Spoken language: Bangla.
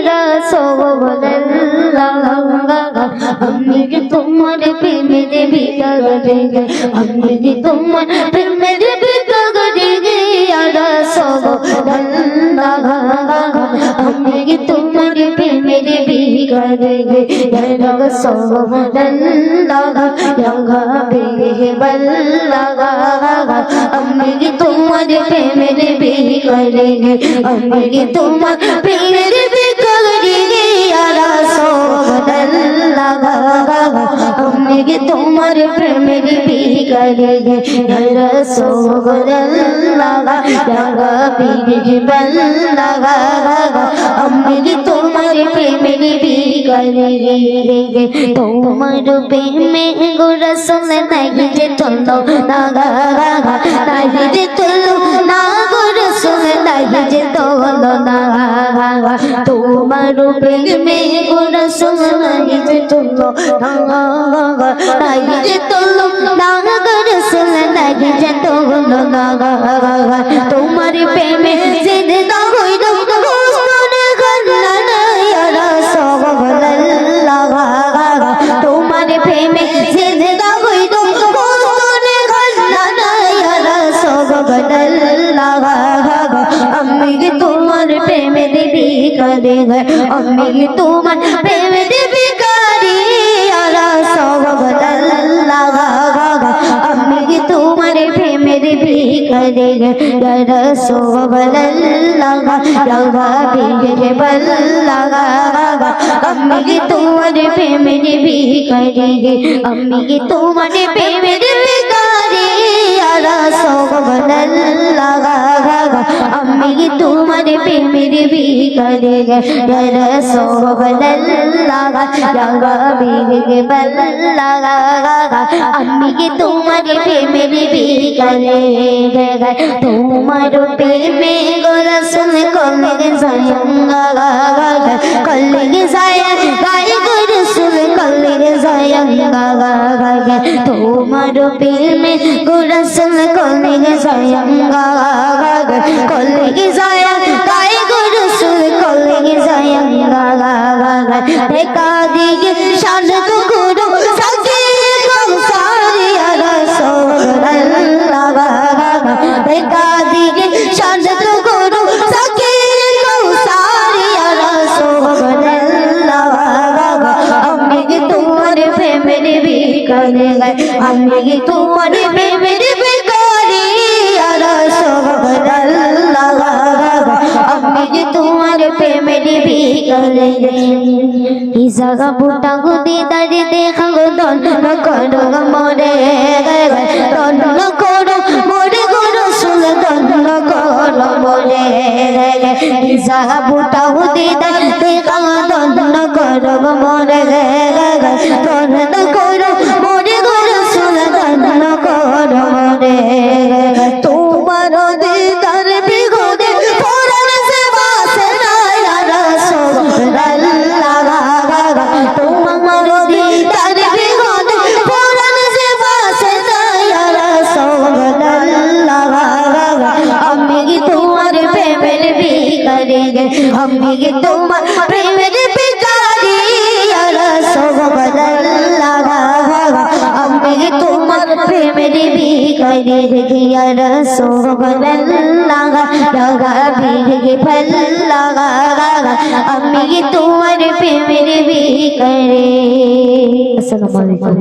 রাসূলুল্লাহ আমি কি তোমার প্রেমের ভিখারি আমি কি তোমার প্রেমের ভিখারি ইয়া রাসূলুল্লাহ আমি কি তোমার প্রেমের ভিখারি ইয়া রাসূলুল্লাহ ইয়া হাবিবাল্লাহ আমি কি তোমার প্রেমের ভিখারি আমি কি তোমার প্রেমের ভিখারি ইয়া রাসূলুল্লাহ আমি কি তোমার প্রেমের ভিখারি ইয়া রাসূলুল্লাহ ইয়া হাবিবাল্লাহ আমি কি তোমার প্রেমের ভিখারি তোমার প্রেমে গো রাসূল নাই যে চলো না নাই যে চলো না গো রাসূল নাই যে চলো না তোমার প্রেমে গো রাসূল নাই যে চলো না নাই যে চলো না গো রাসূল নাই যে চলো না তোমার প্রেমে জিন্দা হইল তোমার প্রেমে জিন্দা হইল আমি তোমার প্রেমের ভিখারি আমি তোমার প্রেমের ভিখারি ইয়া রাসূলুল্লাহ আমি তোমার প্রেমের ভিখারি ইয়া রাসূলুল্লাহ ইয়া হাবিবাল্লাহ আমি তোমার প্রেমের ভিখারি আমি তোমার প্রেমের ভিখারি ইয়া রাসূলুল্লাহ আমি তোমার প্রেমের ভিখারি ইয়া রাসূলুল্লাহ ইয়া হাবিবাল্লাহ আমি তোমার প্রেমের ভিখারি তোমার প্রেমে গো রাসূল কলকে যায়ঙ্গা কলকে যায় গায় গো রাসূল কলকে যায়ঙ্গা তোমার প্রেমে গো রাসূল কলকে যায়ঙ্গা কলকে যায় গায় গো রাসূল কলকে যায়ঙ্গা দেখা দিকে শান গো গুরু সাজে কৌসারি ইয়া রাসূলুল্লাহ দেখা দিকে শান গো গুরু সাজে কৌসারি ইয়া রাসূলুল্লাহ আমি তোমার প্রেমের ভিখারি আমি তোমার প্রেমের ভিখারি ইয়া রাসূলুল্লাহ আমি তোমার প্রেমের ভিখারি ইজাগা বুটা গুদি দাঁড়িয়ে দেখা গো দন্ড করো মোরে দন্ড করো মোরে গো রাসূল দন্ড করো মোরে ইজাগা বুটা গুদি দাঁড়িয়ে দেখা গো দন্ড করো মোরে দন্ড করো মোরে গো রাসূল দন্ড করো মোরে তোমার দিদার বিগদে পরাণ সে বাসনা ইয়া রাসূলুল্লাহ তোমার দিদার বিগদে পরাণ সে বাসনা ইয়া রাসূলুল্লাহ আমি তোমার প্রেমের ভিখারি আমি তোমার প্রেমের ভিখারি ইয়া রাসূলুল্লাহ আমি তোমার প্রেমের ভিখারি ইয়া রাসূলুল্লাহ ইয়া হাবিবাল্লাহ আমি তোমার প্রেমের ভিখারি। আসসালামু আলাইকুম।